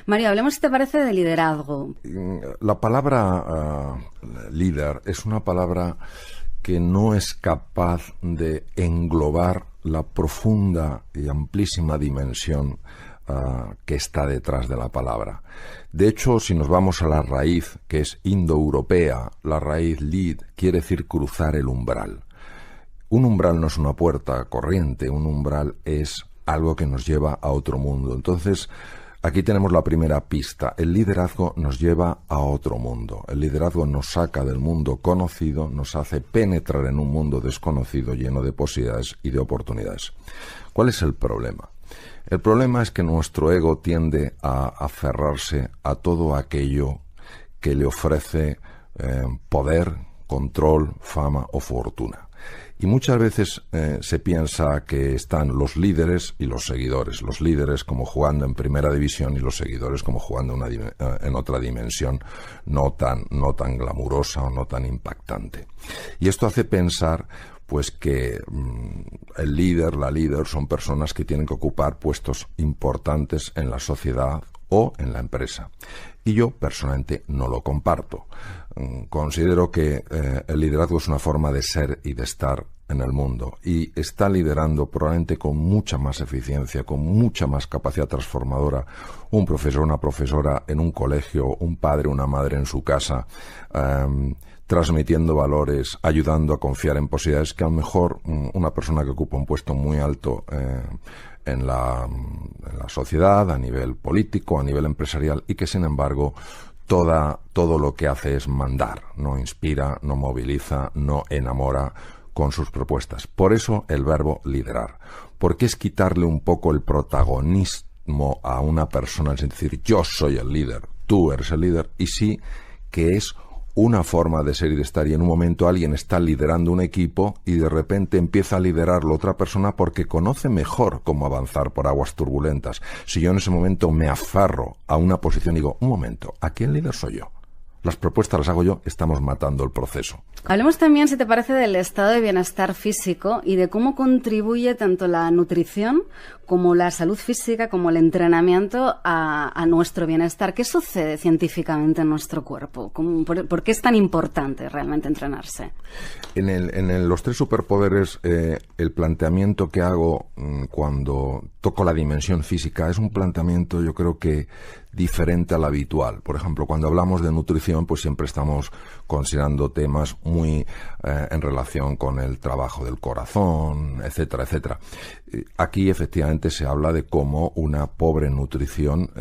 Mario, hablemos, si te parece, de liderazgo. La palabra líder es una palabra que no es capaz de englobar la profunda y amplísima dimensión que está detrás de la palabra. De hecho, si nos vamos a la raíz, que es indoeuropea, la raíz lid quiere decir cruzar el umbral. Un umbral no es una puerta corriente, un umbral es algo que nos lleva a otro mundo. Entonces, aquí tenemos la primera pista. El liderazgo nos lleva a otro mundo. El liderazgo nos saca del mundo conocido, nos hace penetrar en un mundo desconocido lleno de posibilidades y de oportunidades. ¿Cuál es el problema? El problema es que nuestro ego tiende a aferrarse a todo aquello que le ofrece poder, control, fama o fortuna. Y muchas veces se piensa que están los líderes y los seguidores. Los líderes como jugando en primera división y los seguidores como jugando en otra dimensión no tan glamurosa o no tan impactante. Y esto hace pensar pues que el líder, la líder son personas que tienen que ocupar puestos importantes en la sociedad o en la empresa. Y yo personalmente no lo comparto. Considero que el liderazgo es una forma de ser y de estar en el mundo y está liderando probablemente con mucha más eficiencia, con mucha más capacidad transformadora un profesor, una profesora en un colegio, un padre, una madre en su casa, transmitiendo valores, ayudando a confiar en posibilidades que a lo mejor una persona que ocupa un puesto muy alto en la sociedad, a nivel político, a nivel empresarial, y que sin embargo todo lo que hace es mandar, no inspira, no moviliza, no enamora con sus propuestas. Por eso el verbo liderar, porque es quitarle un poco el protagonismo a una persona, es decir, yo soy el líder, tú eres el líder, y sí que es una forma de ser y de estar, y en un momento alguien está liderando un equipo y de repente empieza a liderarlo otra persona porque conoce mejor cómo avanzar por aguas turbulentas. Si yo en ese momento me aferro a una posición y digo, un momento, ¿a quién líder soy yo? Las propuestas las hago yo, estamos matando el proceso. Hablemos también, si te parece, del estado de bienestar físico y de cómo contribuye tanto la nutrición como la salud física, como el entrenamiento a nuestro bienestar. ¿Qué sucede científicamente en nuestro cuerpo? ¿Por qué es tan importante realmente entrenarse? En los 3 superpoderes, el planteamiento que hago cuando toco la dimensión física es un planteamiento, yo creo que diferente al habitual. Por ejemplo, cuando hablamos de nutrición, pues siempre estamos considerando temas muy en relación con el trabajo del corazón, etcétera, etcétera. Aquí efectivamente se habla de cómo una pobre nutrición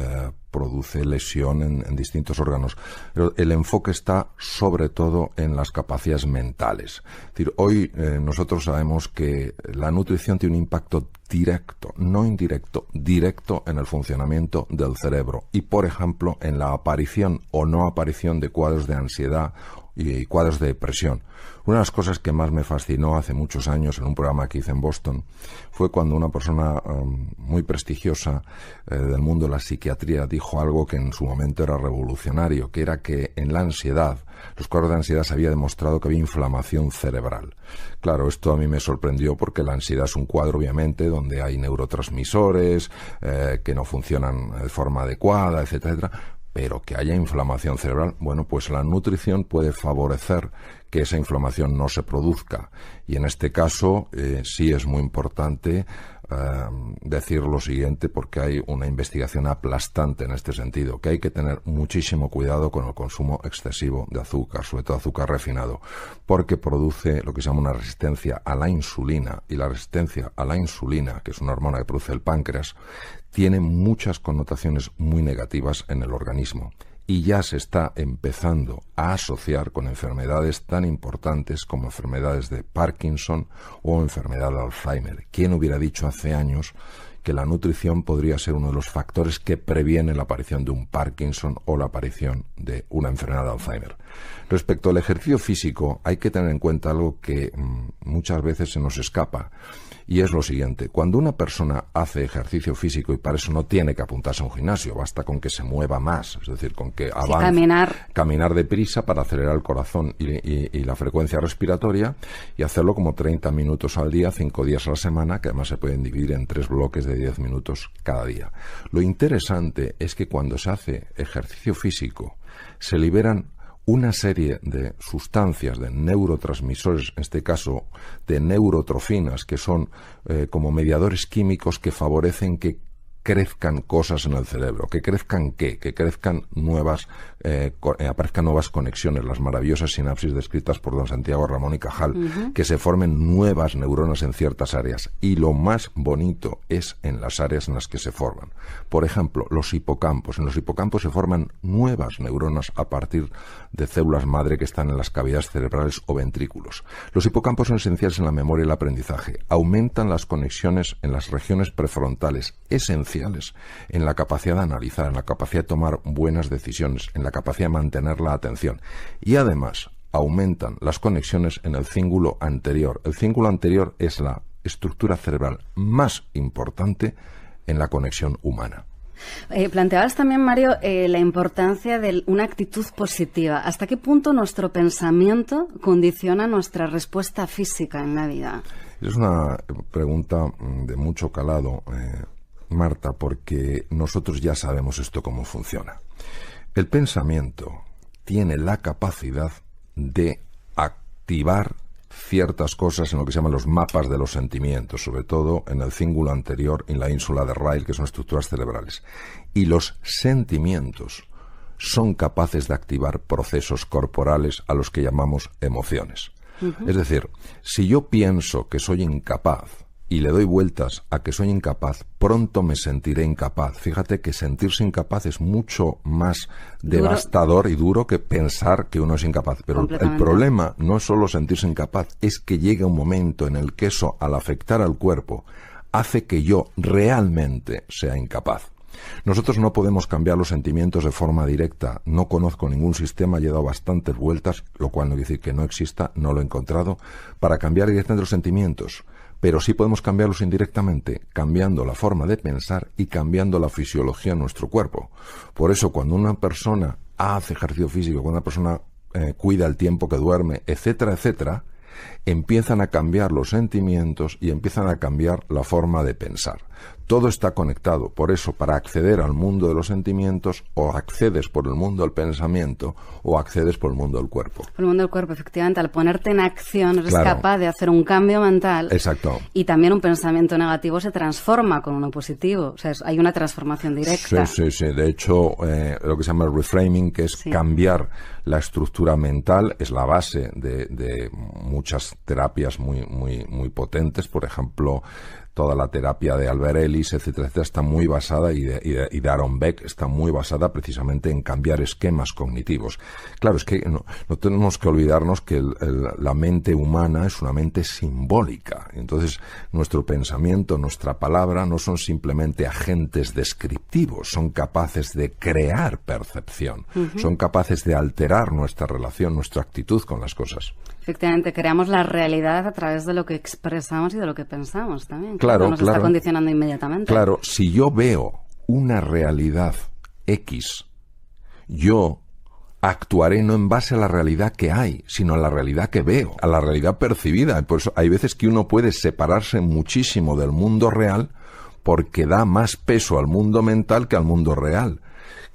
produce lesión en distintos órganos. Pero el enfoque está sobre todo en las capacidades mentales. Es decir, hoy nosotros sabemos que la nutrición tiene un impacto directo, no indirecto, directo en el funcionamiento del cerebro y, por ejemplo, en la aparición o no aparición de cuadros de ansiedad y cuadros de depresión. Una de las cosas que más me fascinó hace muchos años en un programa que hice en Boston fue cuando una persona muy prestigiosa del mundo de la psiquiatría dijo algo que en su momento era revolucionario, que era que en la ansiedad, los cuadros de ansiedad se había demostrado que había inflamación cerebral. Claro, esto a mí me sorprendió porque la ansiedad es un cuadro, obviamente, donde hay neurotransmisores que no funcionan de forma adecuada, etcétera, etcétera. Pero que haya inflamación cerebral, bueno, pues la nutrición puede favorecer que esa inflamación no se produzca. Y en este caso sí es muy importante decir lo siguiente, porque hay una investigación aplastante en este sentido, que hay que tener muchísimo cuidado con el consumo excesivo de azúcar, sobre todo azúcar refinado, porque produce lo que se llama una resistencia a la insulina, y la resistencia a la insulina, que es una hormona que produce el páncreas, tiene muchas connotaciones muy negativas en el organismo. Y ya se está empezando a asociar con enfermedades tan importantes como enfermedades de Parkinson o enfermedad de Alzheimer. ¿Quién hubiera dicho hace años que la nutrición podría ser uno de los factores que previene la aparición de un Parkinson o la aparición de una enfermedad de Alzheimer? Respecto al ejercicio físico, hay que tener en cuenta algo que muchas veces se nos escapa, y es lo siguiente. Cuando una persona hace ejercicio físico, y para eso no tiene que apuntarse a un gimnasio, basta con que se mueva más, es decir, con que avance, caminar deprisa para acelerar el corazón y la frecuencia respiratoria, y hacerlo como 30 minutos al día, 5 días a la semana, que además se pueden dividir en 3 bloques de 10 minutos cada día. Lo interesante es que cuando se hace ejercicio físico, se liberan una serie de sustancias, de neurotransmisores, en este caso de neurotrofinas, que son como mediadores químicos que favorecen que crezcan cosas en el cerebro. ¿Que crezcan qué? Que crezcan aparezcan nuevas conexiones, las maravillosas sinapsis descritas por don Santiago Ramón y Cajal, que se formen nuevas neuronas en ciertas áreas. Y lo más bonito es en las áreas en las que se forman. Por ejemplo, los hipocampos. En los hipocampos se forman nuevas neuronas a partir de células madre que están en las cavidades cerebrales o ventrículos. Los hipocampos son esenciales en la memoria y el aprendizaje. Aumentan las conexiones en las regiones prefrontales, esenciales en la capacidad de analizar, en la capacidad de tomar buenas decisiones, en la capacidad de mantener la atención. Y además aumentan las conexiones en el cíngulo anterior. El cíngulo anterior es la estructura cerebral más importante en la conexión humana. Planteabas también, Mario, la importancia de una actitud positiva. ¿Hasta qué punto nuestro pensamiento condiciona nuestra respuesta física en la vida? Es una pregunta de mucho calado, Marta, porque nosotros ya sabemos esto cómo funciona. El pensamiento tiene la capacidad de activar ciertas cosas en lo que se llaman los mapas de los sentimientos, sobre todo en el cíngulo anterior y en la ínsula de Ryle, que son estructuras cerebrales. Y los sentimientos son capaces de activar procesos corporales a los que llamamos emociones. Es decir, si yo pienso que soy incapaz y le doy vueltas a que soy incapaz, pronto me sentiré incapaz. Fíjate que sentirse incapaz es mucho más devastador y duro que pensar que uno es incapaz. Pero el problema no es solo sentirse incapaz, es que llega un momento en el que eso, al afectar al cuerpo, hace que yo realmente sea incapaz. Nosotros no podemos cambiar los sentimientos de forma directa. No conozco ningún sistema, he dado bastantes vueltas, lo cual no quiere decir que no exista, no lo he encontrado, para cambiar directamente los sentimientos. Pero sí podemos cambiarlos indirectamente, cambiando la forma de pensar y cambiando la fisiología de nuestro cuerpo. Por eso, cuando una persona hace ejercicio físico, cuando una persona cuida el tiempo que duerme, etcétera, etcétera, empiezan a cambiar los sentimientos y empiezan a cambiar la forma de pensar. Todo está conectado. Por eso, para acceder al mundo de los sentimientos, o accedes por el mundo del pensamiento o accedes por el mundo del cuerpo. Por el mundo del cuerpo, efectivamente. Al ponerte en acción eres capaz de hacer un cambio mental. Exacto. Y también un pensamiento negativo se transforma con uno positivo. O sea, hay una transformación directa. Sí. De hecho, lo que se llama el reframing, que es cambiar la estructura mental, es la base de muchas terapias muy potentes. Por ejemplo, toda la terapia de Albert Ellis, etcétera, está muy basada, y de Aaron Beck, está muy basada precisamente en cambiar esquemas cognitivos. Claro, es que no tenemos que olvidarnos que la mente humana es una mente simbólica. Entonces, nuestro pensamiento, nuestra palabra, no son simplemente agentes descriptivos, son capaces de crear percepción, son capaces de alterar nuestra relación, nuestra actitud con las cosas. Efectivamente, creamos la realidad a través de lo que expresamos y de lo que pensamos también. Claro, nos está condicionando inmediatamente. Claro, si yo veo una realidad X, yo actuaré no en base a la realidad que hay, sino a la realidad que veo, a la realidad percibida. Por eso hay veces que uno puede separarse muchísimo del mundo real porque da más peso al mundo mental que al mundo real.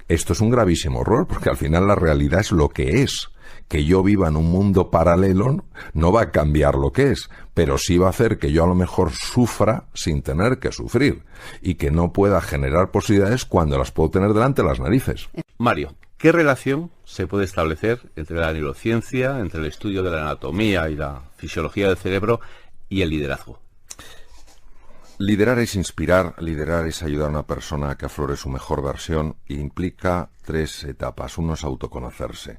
Esto es un gravísimo error, porque al final la realidad es lo que es. Que yo viva en un mundo paralelo no va a cambiar lo que es, pero sí va a hacer que yo a lo mejor sufra sin tener que sufrir y que no pueda generar posibilidades cuando las puedo tener delante de las narices. Mario, ¿qué relación se puede establecer entre la neurociencia, entre el estudio de la anatomía y la fisiología del cerebro y el liderazgo? Liderar es inspirar, liderar es ayudar a una persona a que aflore su mejor versión e implica 3 etapas. Uno es autoconocerse,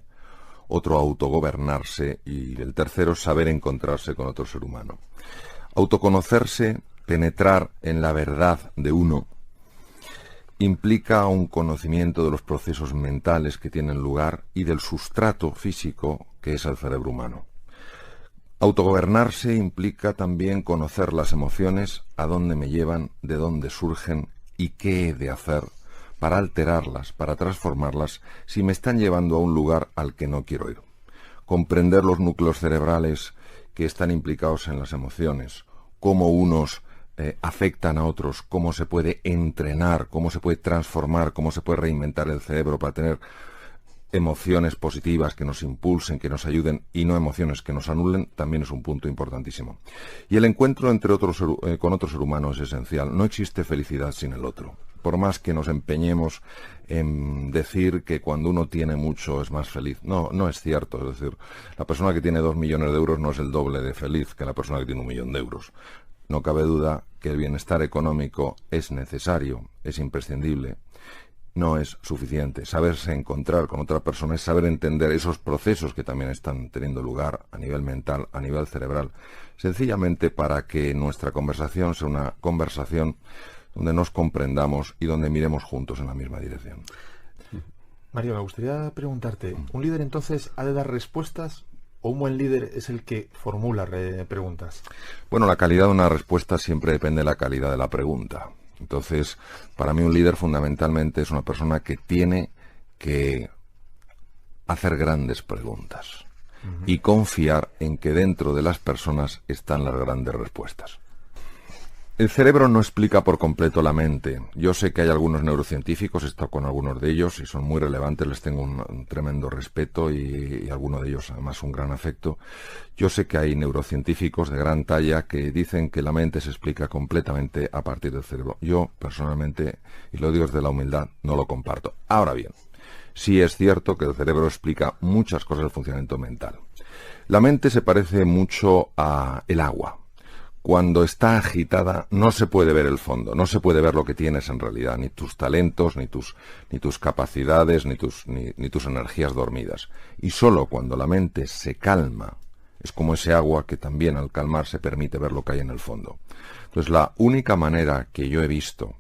otro autogobernarse y el tercero saber encontrarse con otro ser humano. Autoconocerse, penetrar en la verdad de uno, implica un conocimiento de los procesos mentales que tienen lugar y del sustrato físico que es el cerebro humano. Autogobernarse implica también conocer las emociones, a dónde me llevan, de dónde surgen y qué he de hacer para alterarlas, para transformarlas, si me están llevando a un lugar al que no quiero ir. Comprender los núcleos cerebrales que están implicados en las emociones, cómo unos afectan a otros, cómo se puede entrenar, cómo se puede transformar, cómo se puede reinventar el cerebro para tener emociones positivas que nos impulsen, que nos ayuden, y no emociones que nos anulen, también es un punto importantísimo. Y el encuentro con otro ser humano es esencial. No existe felicidad sin el otro. Por más que nos empeñemos en decir que cuando uno tiene mucho es más feliz. No, no es cierto. Es decir, la persona que tiene 2 millones de euros no es el doble de feliz que la persona que tiene 1 millón de euros. No cabe duda que el bienestar económico es necesario, es imprescindible. No es suficiente. Saberse encontrar con otra persona es saber entender esos procesos que también están teniendo lugar a nivel mental, a nivel cerebral, sencillamente para que nuestra conversación sea una conversación donde nos comprendamos y donde miremos juntos en la misma dirección. Mario, me gustaría preguntarte, ¿un líder entonces ha de dar respuestas o un buen líder es el que formula preguntas? Bueno, la calidad de una respuesta siempre depende de la calidad de la pregunta. Entonces, para mí un líder fundamentalmente es una persona que tiene que hacer grandes preguntas y confiar en que dentro de las personas están las grandes respuestas. El cerebro no explica por completo la mente. Yo sé que hay algunos neurocientíficos, he estado con algunos de ellos y son muy relevantes, les tengo un tremendo respeto y alguno de ellos además un gran afecto. Yo sé que hay neurocientíficos de gran talla que dicen que la mente se explica completamente a partir del cerebro. Yo, personalmente, y lo digo desde la humildad, no lo comparto. Ahora bien, sí es cierto que el cerebro explica muchas cosas del funcionamiento mental. La mente se parece mucho a el agua. Cuando está agitada no se puede ver el fondo, no se puede ver lo que tienes en realidad, ni tus talentos, ni tus capacidades, ni tus energías dormidas. Y solo cuando la mente se calma, es como ese agua que también al calmarse permite ver lo que hay en el fondo. Entonces la única manera que yo he visto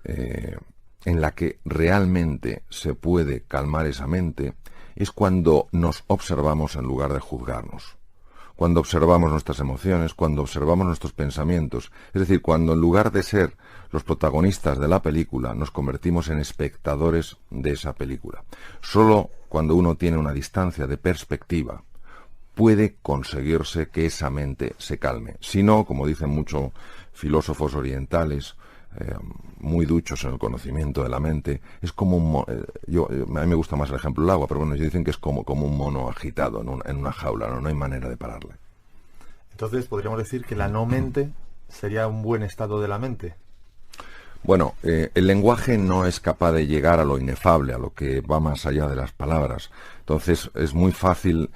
en la que realmente se puede calmar esa mente es cuando nos observamos en lugar de juzgarnos. Cuando observamos nuestras emociones, cuando observamos nuestros pensamientos, es decir, cuando en lugar de ser los protagonistas de la película, nos convertimos en espectadores de esa película. Solo cuando uno tiene una distancia de perspectiva puede conseguirse que esa mente se calme. Si no, como dicen muchos filósofos orientales, muy duchos en el conocimiento de la mente, es como a mí me gusta más el ejemplo del agua, pero bueno, ellos dicen que es como un mono agitado en una jaula, no hay manera de pararle. Entonces, ¿podríamos decir que la no mente sería un buen estado de la mente? Bueno, el lenguaje no es capaz de llegar a lo inefable, a lo que va más allá de las palabras. Entonces, es muy fácil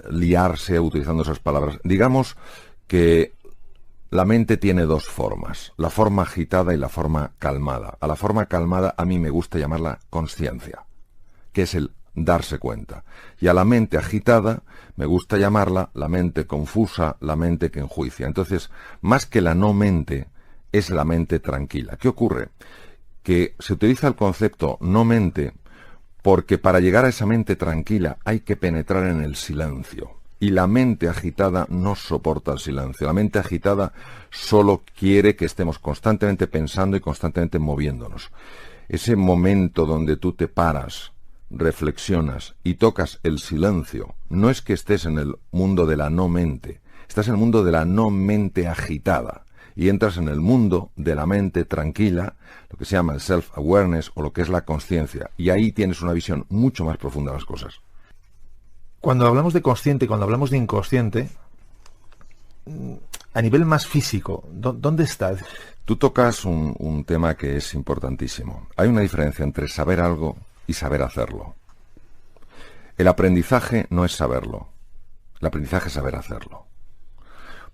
liarse utilizando esas palabras. Digamos que la mente tiene 2 formas, la forma agitada y la forma calmada. A la forma calmada a mí me gusta llamarla consciencia, que es el darse cuenta. Y a la mente agitada me gusta llamarla la mente confusa, la mente que enjuicia. Entonces, más que la no mente, es la mente tranquila. ¿Qué ocurre? Que se utiliza el concepto no mente porque para llegar a esa mente tranquila hay que penetrar en el silencio. Y la mente agitada no soporta el silencio. La mente agitada solo quiere que estemos constantemente pensando y constantemente moviéndonos. Ese momento donde tú te paras, reflexionas y tocas el silencio, no es que estés en el mundo de la no mente, estás en el mundo de la no mente agitada. Y entras en el mundo de la mente tranquila, lo que se llama el self-awareness o lo que es la consciencia. Y ahí tienes una visión mucho más profunda de las cosas. Cuando hablamos de consciente y cuando hablamos de inconsciente, a nivel más físico, ¿dónde está? Tú tocas un tema que es importantísimo. Hay una diferencia entre saber algo y saber hacerlo. El aprendizaje no es saberlo. El aprendizaje es saber hacerlo.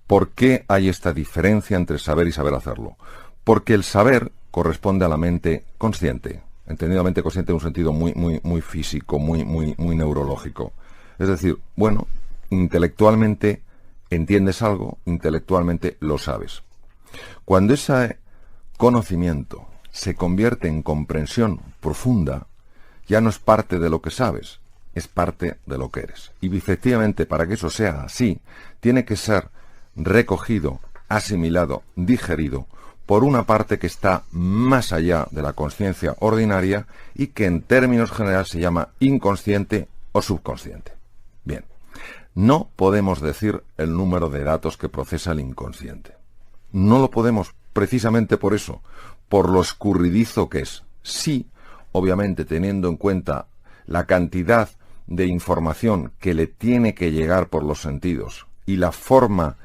¿Por qué hay esta diferencia entre saber y saber hacerlo? Porque el saber corresponde a la mente consciente, entendidamente consciente en un sentido muy físico, muy neurológico. Es decir, bueno, intelectualmente entiendes algo, intelectualmente lo sabes. Cuando ese conocimiento se convierte en comprensión profunda, ya no es parte de lo que sabes, es parte de lo que eres. Y efectivamente, para que eso sea así, tiene que ser recogido, asimilado, digerido por una parte que está más allá de la conciencia ordinaria y que en términos generales se llama inconsciente o subconsciente. Bien, no podemos decir el número de datos que procesa el inconsciente. No lo podemos precisamente por eso, por lo escurridizo que es. Sí, obviamente teniendo en cuenta la cantidad de información que le tiene que llegar por los sentidos y la forma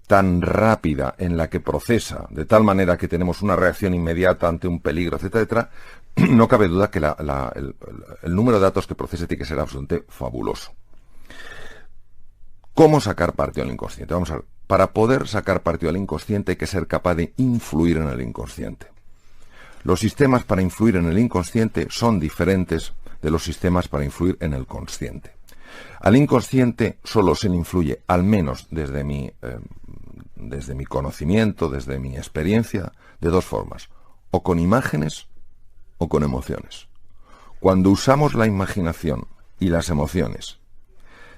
tan rápida en la que procesa, de tal manera que tenemos una reacción inmediata ante un peligro, etcétera, etcétera, no cabe duda que el número de datos que procesa tiene que ser absolutamente fabuloso. ¿Cómo sacar partido al inconsciente? Vamos a ver, para poder sacar partido al inconsciente hay que ser capaz de influir en el inconsciente. Los sistemas para influir en el inconsciente son diferentes de los sistemas para influir en el consciente. Al inconsciente solo se le influye, al menos desde mi conocimiento, desde mi experiencia, de dos formas, o con imágenes o con emociones. Cuando usamos la imaginación y las emociones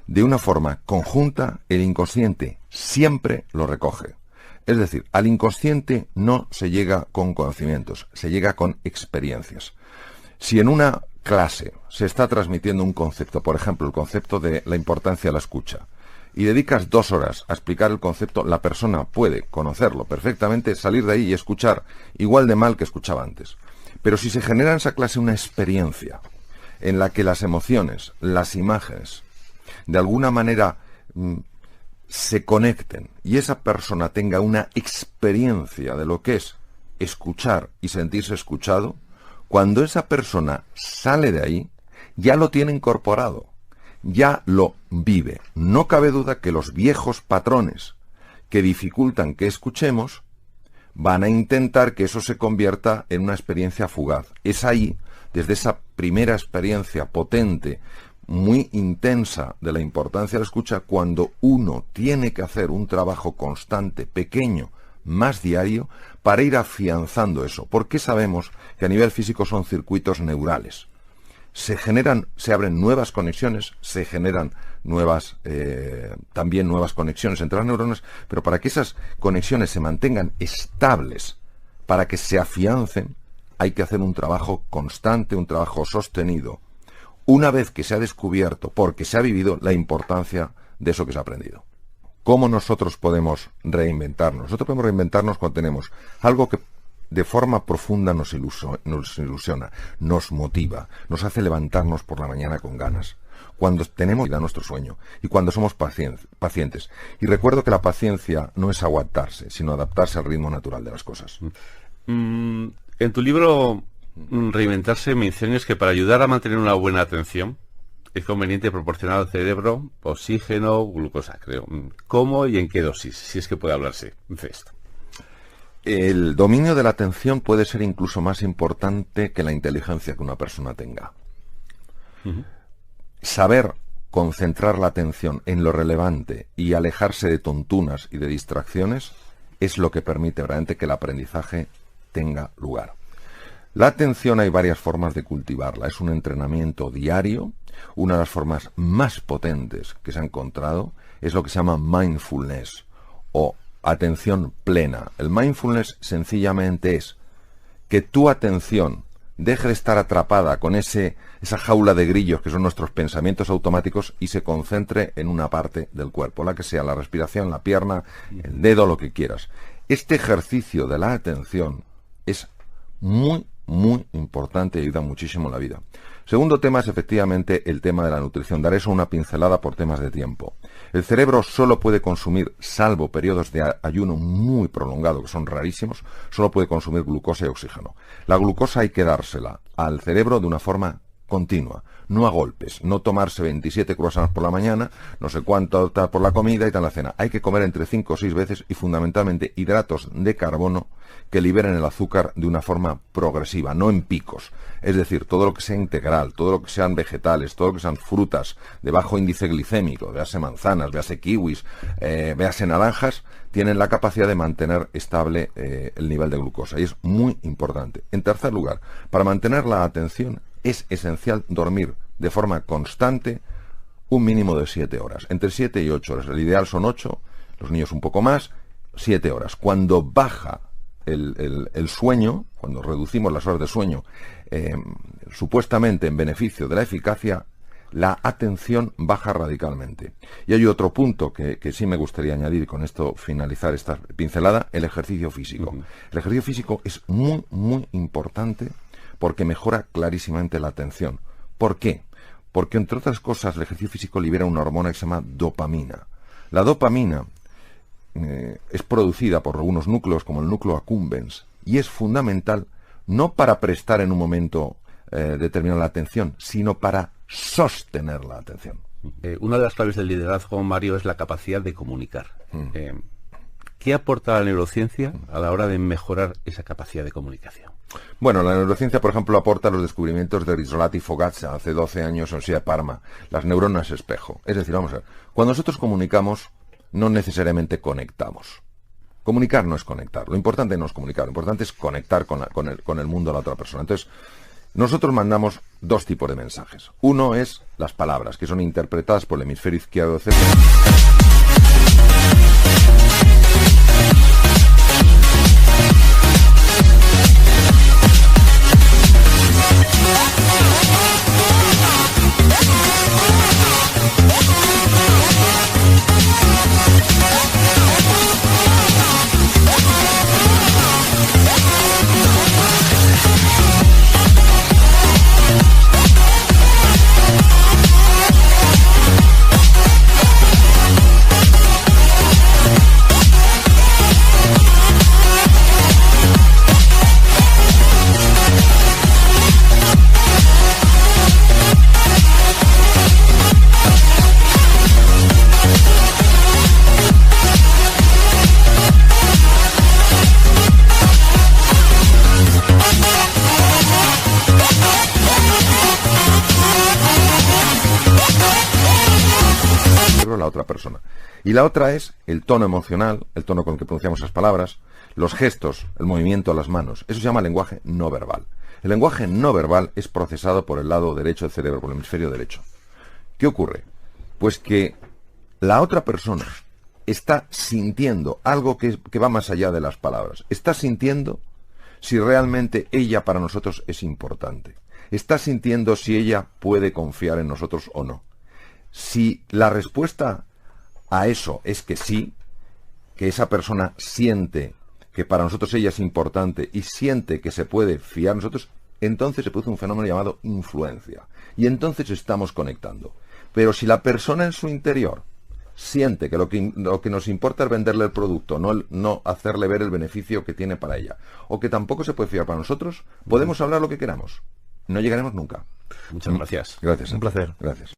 de una forma conjunta, el inconsciente siempre lo recoge. Es decir, al inconsciente no se llega con conocimientos, se llega con experiencias. Si en una clase se está transmitiendo un concepto, por ejemplo, el concepto de la importancia de la escucha, y dedicas 2 horas a explicar el concepto, la persona puede conocerlo perfectamente, salir de ahí y escuchar igual de mal que escuchaba antes. Pero si se genera en esa clase una experiencia en la que las emociones, las imágenes, de alguna manera se conecten y esa persona tenga una experiencia de lo que es escuchar y sentirse escuchado, cuando esa persona sale de ahí, ya lo tiene incorporado, ya lo vive. No cabe duda que los viejos patrones que dificultan que escuchemos van a intentar que eso se convierta en una experiencia fugaz. Es ahí, desde esa primera experiencia potente, muy intensa de la importancia de la escucha, cuando uno tiene que hacer un trabajo constante, pequeño, más diario, para ir afianzando eso. Porque sabemos que a nivel físico son circuitos neurales. Se abren nuevas conexiones, se generan también nuevas conexiones entre las neuronas, pero para que esas conexiones se mantengan estables, para que se afiancen, hay que hacer un trabajo constante, un trabajo sostenido, una vez que se ha descubierto, porque se ha vivido, la importancia de eso que se ha aprendido. ¿Cómo nosotros podemos reinventarnos? Nosotros podemos reinventarnos cuando tenemos algo que de forma profunda nos ilusiona, nos motiva, nos hace levantarnos por la mañana con ganas, cuando tenemos nuestro sueño y cuando somos pacientes. Y recuerdo que la paciencia no es aguantarse, sino adaptarse al ritmo natural de las cosas. En tu libro Reinventarse mencionas que para ayudar a mantener una buena atención es conveniente proporcionar al cerebro oxígeno, glucosa, creo. ¿Cómo y en qué dosis? Si es que puede hablarse de esto. El dominio de la atención puede ser incluso más importante que la inteligencia que una persona tenga. Saber concentrar la atención en lo relevante y alejarse de tontunas y de distracciones es lo que permite realmente que el aprendizaje tenga lugar. La atención hay varias formas de cultivarla. Es un entrenamiento diario. Una de las formas más potentes que se ha encontrado es lo que se llama mindfulness o atención plena. El mindfulness sencillamente es que tu atención deje de estar atrapada con esa jaula de grillos que son nuestros pensamientos automáticos y se concentre en una parte del cuerpo, la que sea, la respiración, la pierna, el dedo, lo que quieras. Este ejercicio de la atención es muy importante y ayuda muchísimo en la vida. Segundo tema es efectivamente el tema de la nutrición. Daré eso una pincelada por temas de tiempo. El cerebro solo puede consumir, salvo periodos de ayuno muy prolongado, que son rarísimos, solo puede consumir glucosa y oxígeno. La glucosa hay que dársela al cerebro de una forma continua, no a golpes, no tomarse 27 croissants por la mañana, no sé cuánto por la comida y tal la cena. Hay que comer entre 5 o 6 veces y fundamentalmente hidratos de carbono que liberen el azúcar de una forma progresiva, no en picos. Es decir, todo lo que sea integral, todo lo que sean vegetales, todo lo que sean frutas de bajo índice glicémico, véase manzanas, véase kiwis, véase naranjas, tienen la capacidad de mantener estable el nivel de glucosa y es muy importante. En tercer lugar, para mantener la atención es esencial dormir de forma constante un mínimo de 7 horas, entre 7 y 8 horas. El ideal son 8, los niños un poco más, 7 horas. Cuando baja el sueño, cuando reducimos las horas de sueño, supuestamente en beneficio de la eficacia, la atención baja radicalmente. Y hay otro punto que sí me gustaría añadir, y con esto finalizar esta pincelada: el ejercicio físico. El ejercicio físico es muy, muy importante porque mejora clarísimamente la atención. ¿Por qué? Porque, entre otras cosas, el ejercicio físico libera una hormona que se llama dopamina. La dopamina es producida por algunos núcleos, como el núcleo accumbens, y es fundamental no para prestar en un momento determinado la atención, sino para sostener la atención. Una de las claves del liderazgo, Mario, es la capacidad de comunicar. ¿Qué aporta la neurociencia a la hora de mejorar esa capacidad de comunicación? Bueno, la neurociencia, por ejemplo, aporta los descubrimientos de Rizzolatti y Fogazza hace 12 años en Universidad de Parma, las neuronas espejo. Es decir, vamos a ver, cuando nosotros comunicamos, no necesariamente conectamos. Comunicar no es conectar, lo importante no es comunicar, lo importante es conectar con el mundo de la otra persona. Entonces, nosotros mandamos dos tipos de mensajes. Uno es las palabras, que son interpretadas por el hemisferio izquierdo del cerebro. La otra persona. Y la otra es el tono emocional, el tono con el que pronunciamos esas palabras, los gestos, el movimiento de las manos. Eso se llama lenguaje no verbal. El lenguaje no verbal es procesado por el lado derecho del cerebro, por el hemisferio derecho. ¿Qué ocurre? Pues que la otra persona está sintiendo algo que va más allá de las palabras. Está sintiendo si realmente ella para nosotros es importante. Está sintiendo si ella puede confiar en nosotros o no. Si la respuesta a eso es que sí, que esa persona siente que para nosotros ella es importante y siente que se puede fiar en nosotros, entonces se produce un fenómeno llamado influencia. Y entonces estamos conectando. Pero si la persona en su interior siente que lo que nos importa es venderle el producto, no hacerle ver el beneficio que tiene para ella, o que tampoco se puede fiar para nosotros, podemos hablar lo que queramos. No llegaremos nunca. Muchas gracias. Gracias. Un placer. Gracias.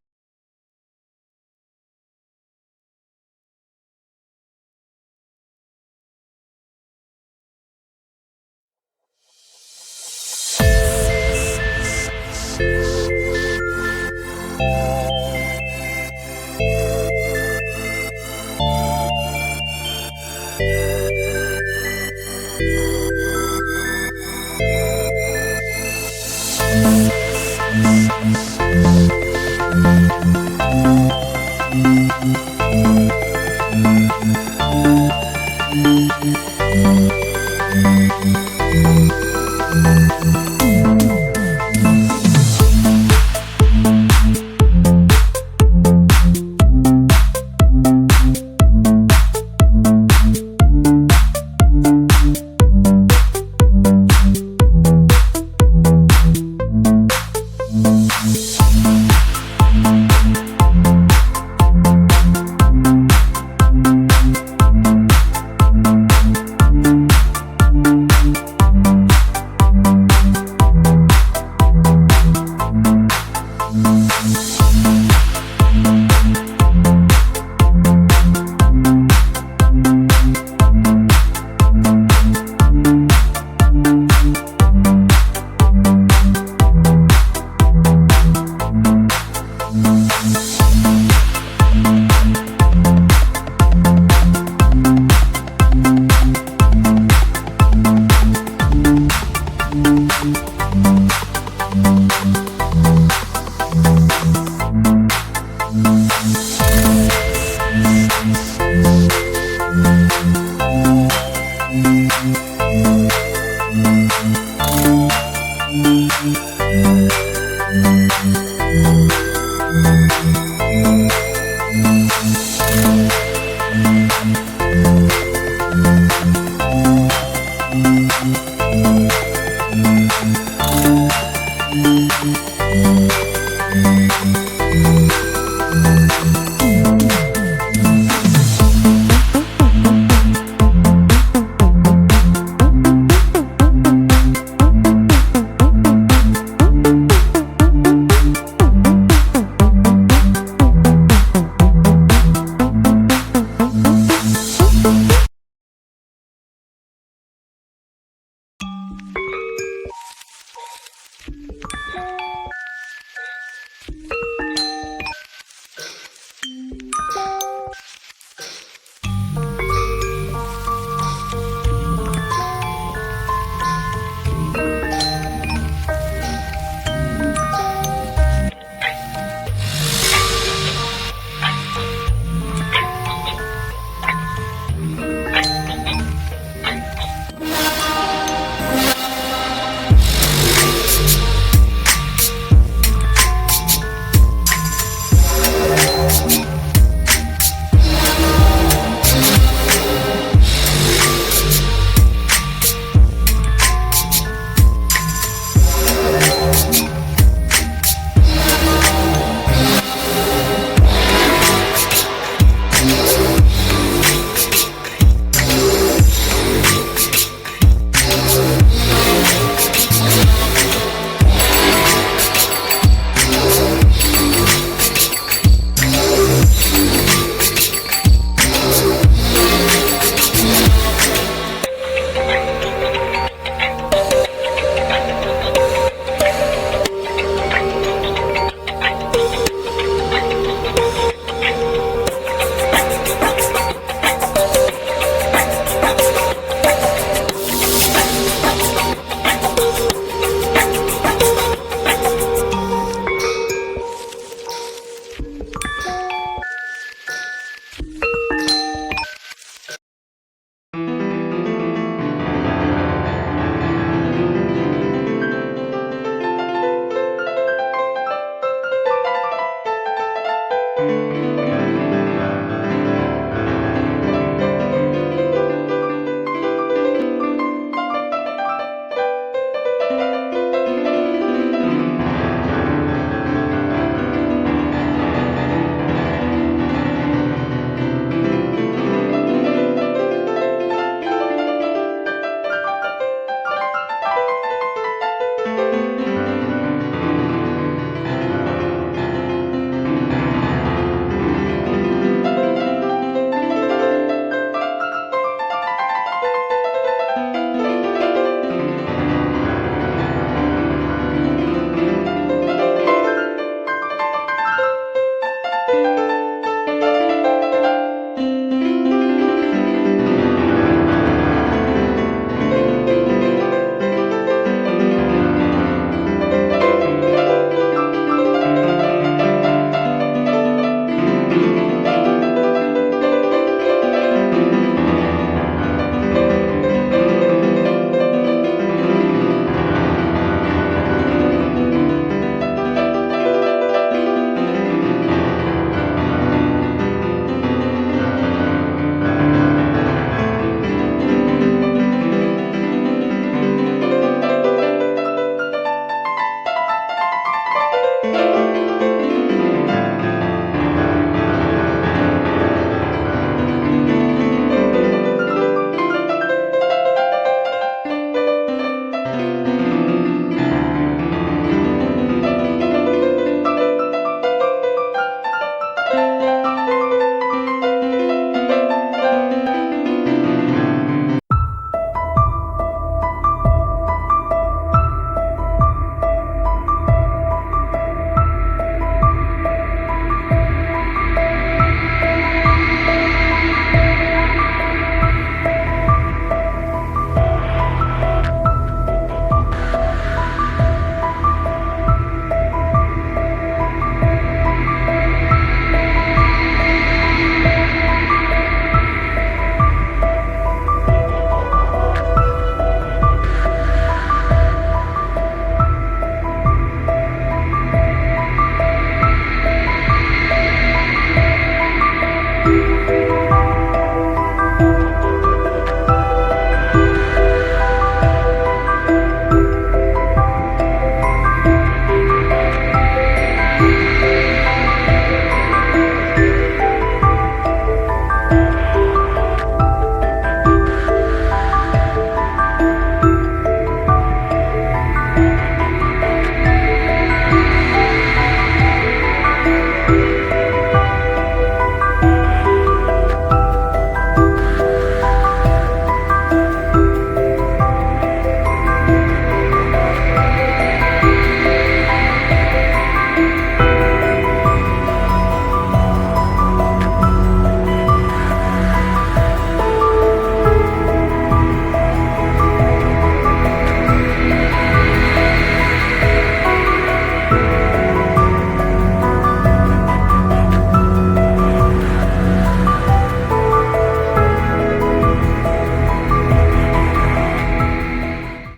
Thank you.